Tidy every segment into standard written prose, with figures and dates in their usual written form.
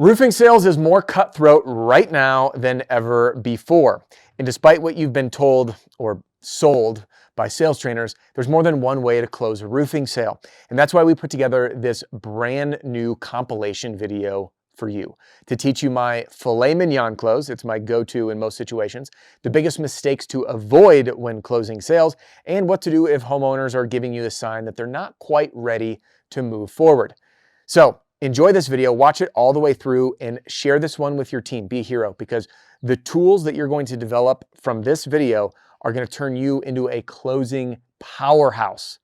Roofing sales is more cutthroat right now than ever before. And despite what you've been told or sold by sales trainers, there's more than one way to close a roofing sale. And that's why we put together this brand new compilation video for you to teach you my Filetminan Close. It's my go-to in most situations, the biggest mistakes to avoid when closing sales, and what to do if homeowners are giving you the sign that they're not quite ready to move forward. So enjoy this video, watch it all the way through, and share this one with your team. Be a hero, because the tools that you're going to develop from this video are going to turn you into a closing powerhouse.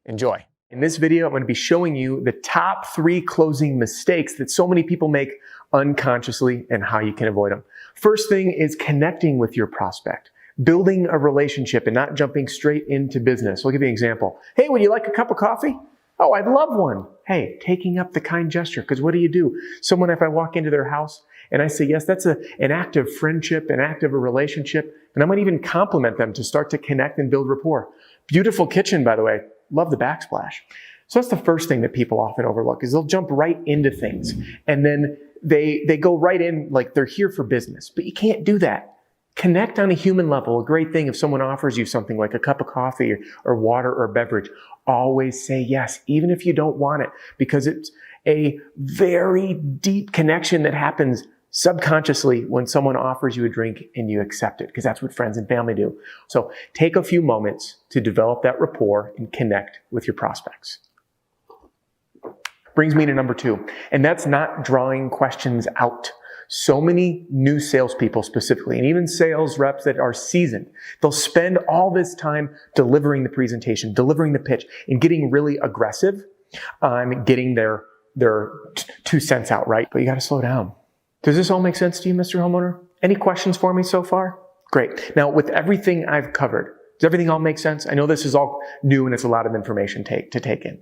Enjoy. In this video, I'm going to be showing you the top 3 closing mistakes that so many people make unconsciously and how you can avoid them. First thing is connecting with your prospect, building a relationship and not jumping straight into business. I'll give you an example. Hey, would you like a cup of coffee? Oh, I'd love one. Hey, taking up the kind gesture, because what do? Someone, if I walk into their house and I say yes, that's an act of friendship, an act of a relationship, and I might even compliment them to start to connect and build rapport. Beautiful kitchen, by the way. Love the backsplash. So that's the first thing that people often overlook, is they'll jump right into things, and then they go right in like they're here for business. But you can't do that. Connect on a human level. A great thing, if someone offers you something like a cup of coffee or water or beverage, always say yes, even if you don't want it, because it's a very deep connection that happens subconsciously when someone offers you a drink and you accept it, because that's what friends and family do. So take a few moments to develop that rapport and connect with your prospects. Brings me to number 2, and that's not drawing questions out. So many new salespeople specifically, and even sales reps that are seasoned, they'll spend all this time delivering the presentation, delivering the pitch, and getting really aggressive on getting their 2 cents out, right? But you got to slow down. Does this all make sense to you, Mr. Homeowner? Any questions for me so far? Great. Now, with everything I've covered, does everything all make sense? I know this is all new and it's a lot of information to take in.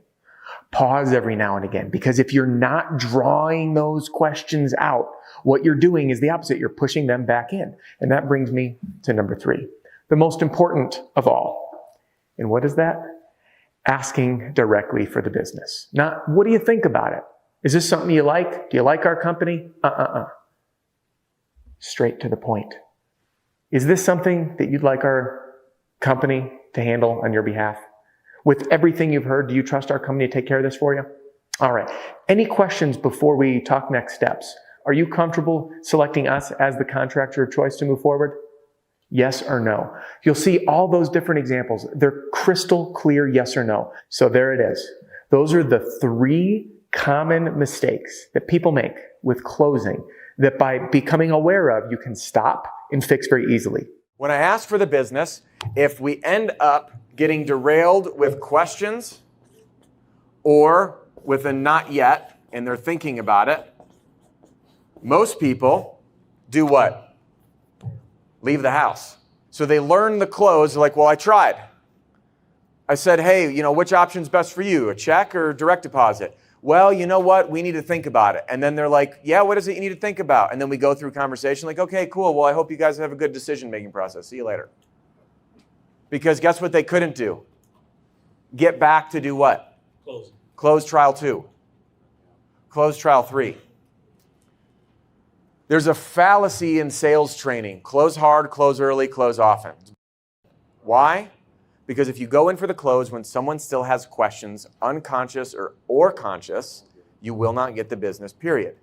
Pause every now and again, because if you're not drawing those questions out, what you're doing is the opposite. You're pushing them back in. And that brings me to number 3, the most important of all. And what is that? Asking directly for the business. Not, what do you think about it? Is this something you like? Do you like our company? Straight to the point. Is this something that you'd like our company to handle on your behalf? With everything you've heard, do you trust our company to take care of this for you? All right. Any questions before we talk next steps? Are you comfortable selecting us as the contractor of choice to move forward? Yes or no? You'll see all those different examples. They're crystal clear yes or no. So there it is. Those are the 3 common mistakes that people make with closing that by becoming aware of, you can stop and fix very easily. When I ask for the business, if we end up getting derailed with questions or with a not yet, and they're thinking about it, most people do what? Leave the house. So they learn the close, they're like, well, I tried. I said, hey, which option's best for you, a check or direct deposit? Well, you know what? We need to think about it. And then they're like, yeah, what is it you need to think about? And then we go through conversation like, okay, cool. Well, I hope you guys have a good decision-making process. See you later. Because guess what they couldn't do? Get back to do what? Close. Close trial 2. Close trial 3. There's a fallacy in sales training. Close hard, close early, close often. Why? Because if you go in for the close when someone still has questions, unconscious or conscious, you will not get the business, period.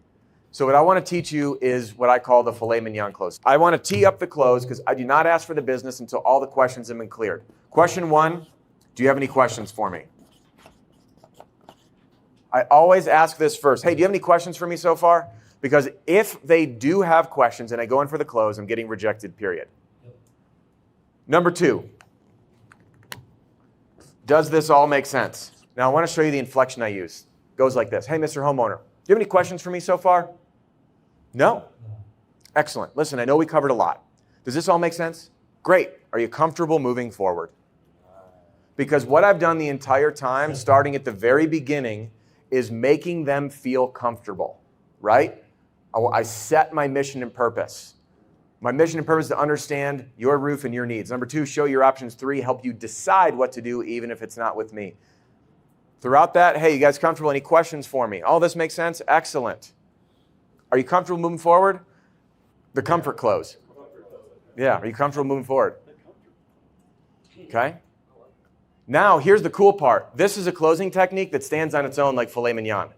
So what I want to teach you is what I call the Filetminan Close. I want to tee up the close because I do not ask for the business until all the questions have been cleared. Question 1, do you have any questions for me? I always ask this first. Hey, do you have any questions for me so far? Because if they do have questions and I go in for the close, I'm getting rejected, period. Number 2. Does this all make sense? Now, I want to show you the inflection I use. It goes like this. Hey, Mr. Homeowner, do you have any questions for me so far? No? Excellent. Listen, I know we covered a lot. Does this all make sense? Great. Are you comfortable moving forward? Because what I've done the entire time, starting at the very beginning, is making them feel comfortable, right? I set my mission and purpose. My mission and purpose is to understand your roof and your needs. Number 2, show your options. 3, help you decide what to do even if it's not with me. Throughout that, hey, you guys comfortable? Any questions for me? All this makes sense? Excellent. Are you comfortable moving forward? The comfort close. Yeah, are you comfortable moving forward? Okay. Now, here's the cool part. This is a closing technique that stands on its own like filet mignon.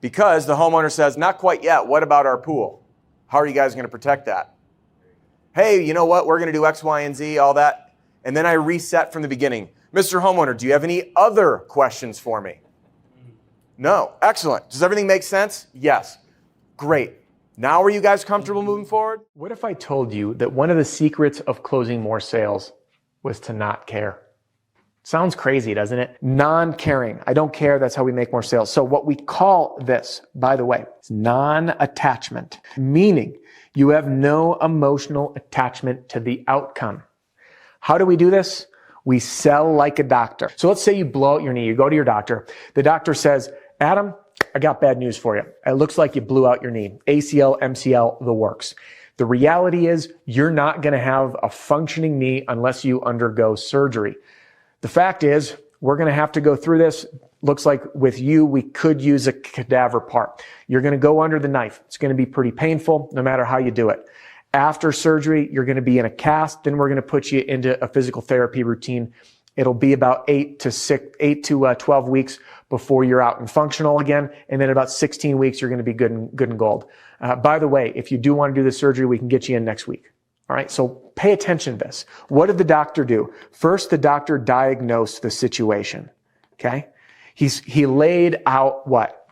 Because the homeowner says, not quite yet, what about our pool? How are you guys going to protect that? Hey, you know what? We're going to do X, Y, and Z, all that. And then I reset from the beginning. Mr. Homeowner, do you have any other questions for me? No. Excellent. Does everything make sense? Yes. Great. Now are you guys comfortable moving forward? What if I told you that one of the secrets of closing more sales was to not care? Sounds crazy, doesn't it? Non-caring. I don't care. That's how we make more sales. So what we call this, by the way, is non-attachment, meaning you have no emotional attachment to the outcome. How do we do this? We sell like a doctor. So let's say you blow out your knee. You go to your doctor. The doctor says, Adam, I got bad news for you. It looks like you blew out your knee. ACL, MCL, the works. The reality is you're not going to have a functioning knee unless you undergo surgery. The fact is, we're going to have to go through this. Looks like with you, we could use a cadaver part. You're going to go under the knife. It's going to be pretty painful no matter how you do it. After surgery, you're going to be in a cast. Then we're going to put you into a physical therapy routine. It'll be about 8 to 12 weeks before you're out and functional again. And then about 16 weeks, you're going to be good and gold. By the way, if you do want to do the surgery, we can get you in next week. All right, so pay attention to this. What did the doctor do? First, the doctor diagnosed the situation, okay? He laid out what?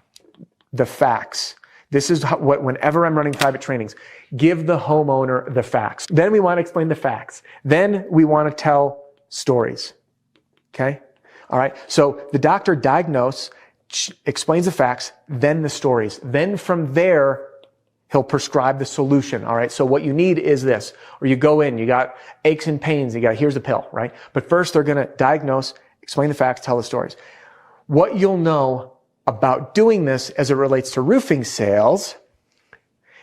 The facts. This is what, whenever I'm running private trainings, give the homeowner the facts. Then we want to explain the facts. Then we want to tell stories, okay? All right, so the doctor diagnoses, explains the facts, then the stories. Then from there, he'll prescribe the solution, all right? So what you need is this, or you go in, you got aches and pains, here's a pill, right? But first they're gonna diagnose, explain the facts, tell the stories. What you'll know about doing this as it relates to roofing sales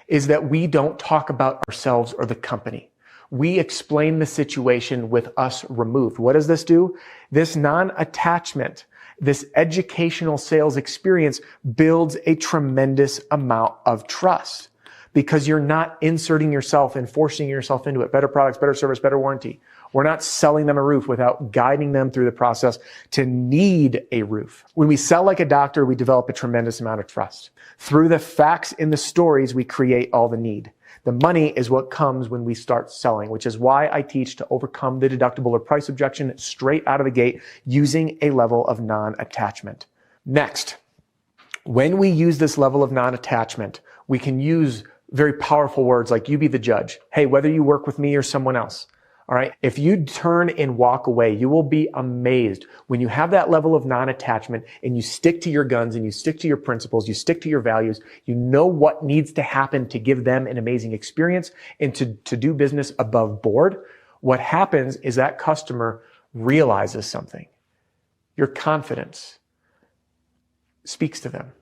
is that we don't talk about ourselves or the company. We explain the situation with us removed. What does this do? This non-attachment, this educational sales experience builds a tremendous amount of trust because you're not inserting yourself and forcing yourself into it. Better products, better service, better warranty. We're not selling them a roof without guiding them through the process to need a roof. When we sell like a doctor, we develop a tremendous amount of trust. Through the facts in the stories, we create all the need. The money is what comes when we start selling, which is why I teach to overcome the deductible or price objection straight out of the gate using a level of non-attachment. Next, when we use this level of non-attachment, we can use very powerful words like you be the judge. Hey, whether you work with me or someone else, all right? If you turn and walk away, you will be amazed when you have that level of non-attachment and you stick to your guns and you stick to your principles, you stick to your values, you know what needs to happen to give them an amazing experience and to do business above board. What happens is that customer realizes something. Your confidence speaks to them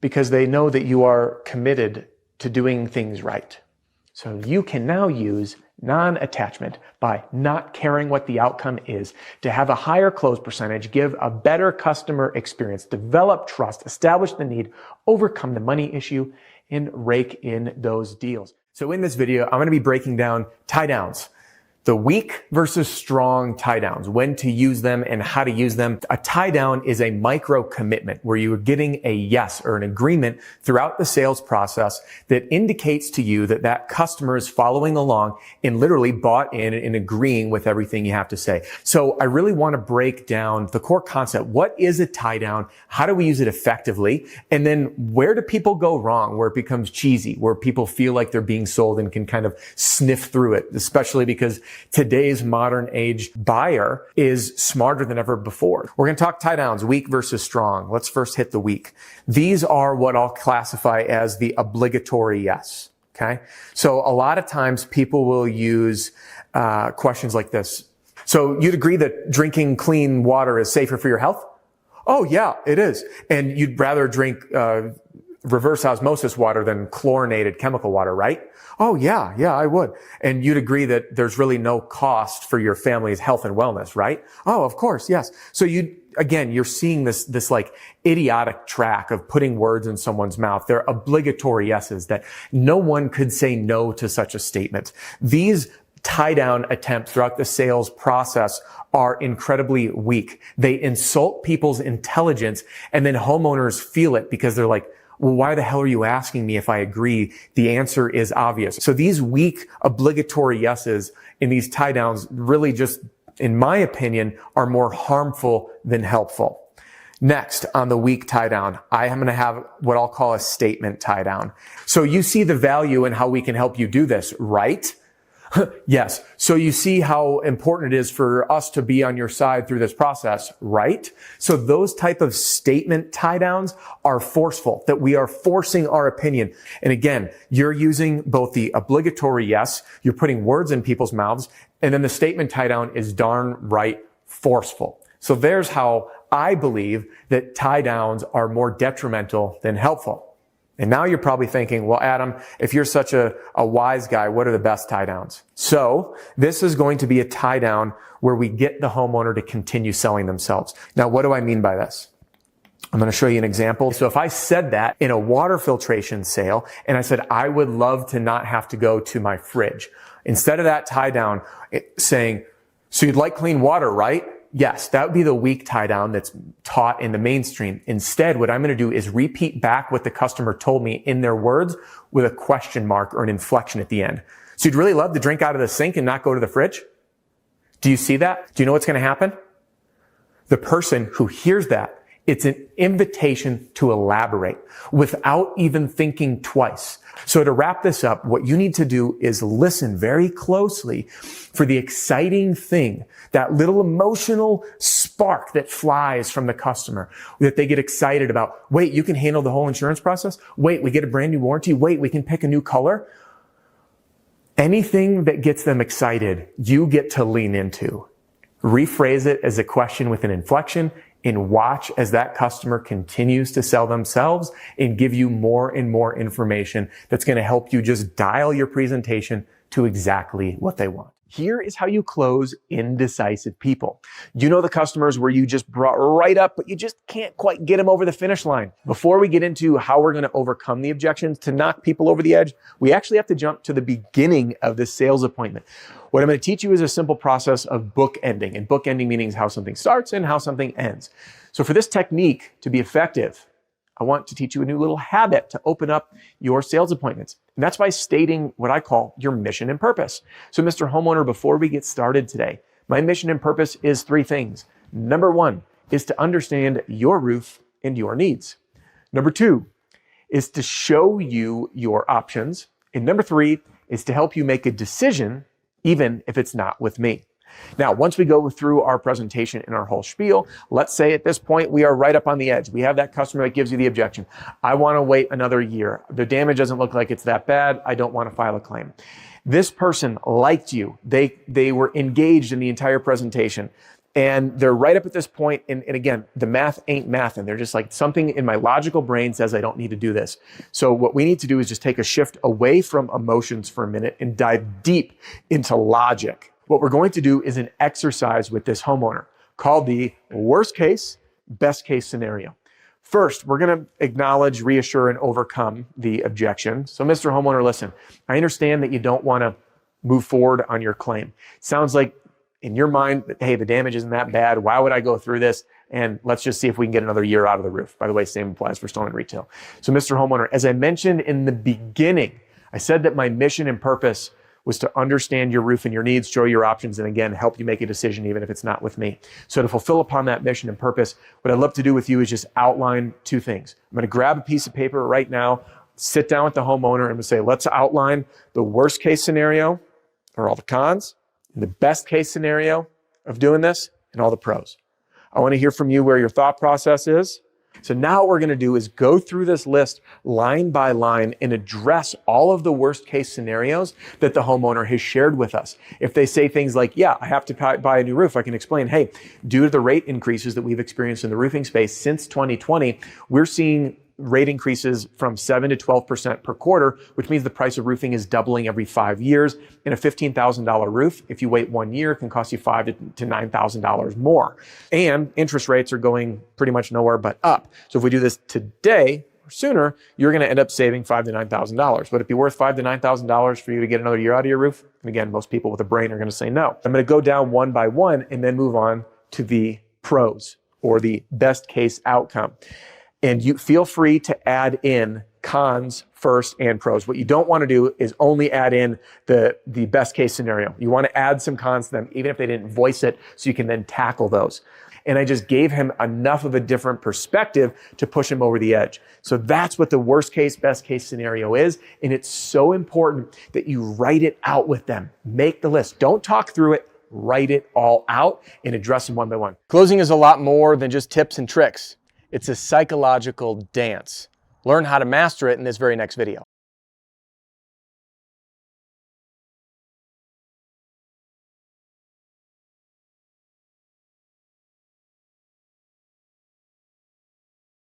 because they know that you are committed to doing things right. So you can now use non-attachment by not caring what the outcome is to have a higher close percentage, give a better customer experience, develop trust, establish the need, overcome the money issue, and rake in those deals. So in this video, I'm going to be breaking down tie-downs. The weak versus strong tie-downs, when to use them and how to use them. A tie-down is a micro commitment where you are getting a yes or an agreement throughout the sales process that indicates to you that that customer is following along and literally bought in and agreeing with everything you have to say. So I really want to break down the core concept. What is a tie-down? How do we use it effectively? And then where do people go wrong, where it becomes cheesy, where people feel like they're being sold and can kind of sniff through it, especially because today's modern age buyer is smarter than ever before. We're going to talk tie downs, weak versus strong. Let's first hit the weak. These are what I'll classify as the obligatory yes. Okay. So a lot of times people will use questions like this. So you'd agree that drinking clean water is safer for your health? Oh yeah, it is. And you'd rather drink reverse osmosis water than chlorinated chemical water, right? Oh yeah, I would. And you'd agree that there's really no cost for your family's health and wellness, right? Oh, of course, yes. So you're seeing this like idiotic track of putting words in someone's mouth. They're obligatory yeses that no one could say no to such a statement. These tie-down attempts throughout the sales process are incredibly weak. They insult people's intelligence, and then homeowners feel it because they're like, well, why the hell are you asking me if I agree? The answer is obvious. So these weak obligatory yeses in these tie downs really just, in my opinion, are more harmful than helpful. Next, on the weak tie down, I am going to have what I'll call a statement tie down. So you see the value in how we can help you do this, right? Yes. So you see how important it is for us to be on your side through this process, right? So those type of statement tie downs are forceful, that we are forcing our opinion. And again, you're using both the obligatory yes, you're putting words in people's mouths, and then the statement tie down is darn right forceful. So there's how I believe that tie downs are more detrimental than helpful. And now you're probably thinking, well, Adam, if you're such a wise guy, what are the best tie downs? So this is going to be a tie down where we get the homeowner to continue selling themselves. Now, what do I mean by this? I'm going to show you an example. So if I said that in a water filtration sale and I said, I would love to not have to go to my fridge, instead of that tie down saying, so you'd like clean water, right? Yes, that would be the weak tie down that's taught in the mainstream. Instead, what I'm going to do is repeat back what the customer told me in their words with a question mark or an inflection at the end. So you'd really love to drink out of the sink and not go to the fridge? Do you see that? Do you know what's going to happen? The person who hears that, it's an invitation to elaborate without even thinking twice. So to wrap this up, what you need to do is listen very closely for the exciting thing, that little emotional spark that flies from the customer, that they get excited about. Wait, you can handle the whole insurance process? Wait, we get a brand new warranty? Wait, we can pick a new color? Anything that gets them excited, you get to lean into. Rephrase it as a question with an inflection, and watch as that customer continues to sell themselves and give you more and more information that's going to help you just dial your presentation to exactly what they want. Here is how you close indecisive people. You know the customers where you just brought right up, but you just can't quite get them over the finish line. Before we get into how we're going to overcome the objections to knock people over the edge, we actually have to jump to the beginning of the sales appointment. What I'm going to teach you is a simple process of bookending, and bookending meaning how something starts and how something ends. So for this technique to be effective, I want to teach you a new little habit to open up your sales appointments. And that's by stating what I call your mission and purpose. So Mr. Homeowner, before we get started today, my mission and purpose is 3 things. Number 1 is to understand your roof and your needs. Number 2 is to show you your options. And number 3 is to help you make a decision even if it's not with me. Now, once we go through our presentation and our whole spiel, let's say at this point we are right up on the edge. We have that customer that gives you the objection. I want to wait another year. The damage doesn't look like it's that bad. I don't want to file a claim. This person liked you. They were engaged in the entire presentation. And they're right up at this point, and again, the math ain't math, and they're just like, something in my logical brain says I don't need to do this. So what we need to do is just take a shift away from emotions for a minute and dive deep into logic. What we're going to do is an exercise with this homeowner called the worst case, best case scenario. First, we're going to acknowledge, reassure, and overcome the objection. So Mr. Homeowner, listen, I understand that you don't want to move forward on your claim. Sounds like in your mind, hey, the damage isn't that bad. Why would I go through this? And let's just see if we can get another year out of the roof. By the way, same applies for storm and retail. So Mr. Homeowner, as I mentioned in the beginning, I said that my mission and purpose was to understand your roof and your needs, show your options, and again, help you make a decision even if it's not with me. So to fulfill upon that mission and purpose, what I'd love to do with you is just outline 2 things. I'm going to grab a piece of paper right now, sit down with the homeowner, and say, let's outline the worst case scenario, or all the cons, and the best case scenario of doing this, and all the pros. I want to hear from you where your thought process is. So now what we're going to do is go through this list line by line and address all of the worst case scenarios that the homeowner has shared with us. If they say things like, yeah, I have to buy a new roof, I can explain, hey, due to the rate increases that we've experienced in the roofing space since 2020, we're seeing rate increases from 7 to 12% per quarter, which means the price of roofing is doubling every 5 years. And a $15,000 roof, if you wait 1 year, can cost you $5,000 to $9,000 more. And interest rates are going pretty much nowhere but up. So if we do this today or sooner, you're going to end up saving $5,000 to $9,000. Would it be worth $5,000 to $9,000 for you to get another year out of your roof? And again, most people with a brain are going to say no. I'm going to go down one by one and then move on to the pros, or the best case outcome. And you feel free to add in cons first and pros. What you don't want to do is only add in the best case scenario. You want to add some cons to them, even if they didn't voice it, so you can then tackle those. And I just gave him enough of a different perspective to push him over the edge. So that's what the worst case, best case scenario is. And it's so important that you write it out with them. Make the list. Don't talk through it. Write it all out and address them one by one. Closing is a lot more than just tips and tricks. It's a psychological dance. Learn how to master it in this very next video.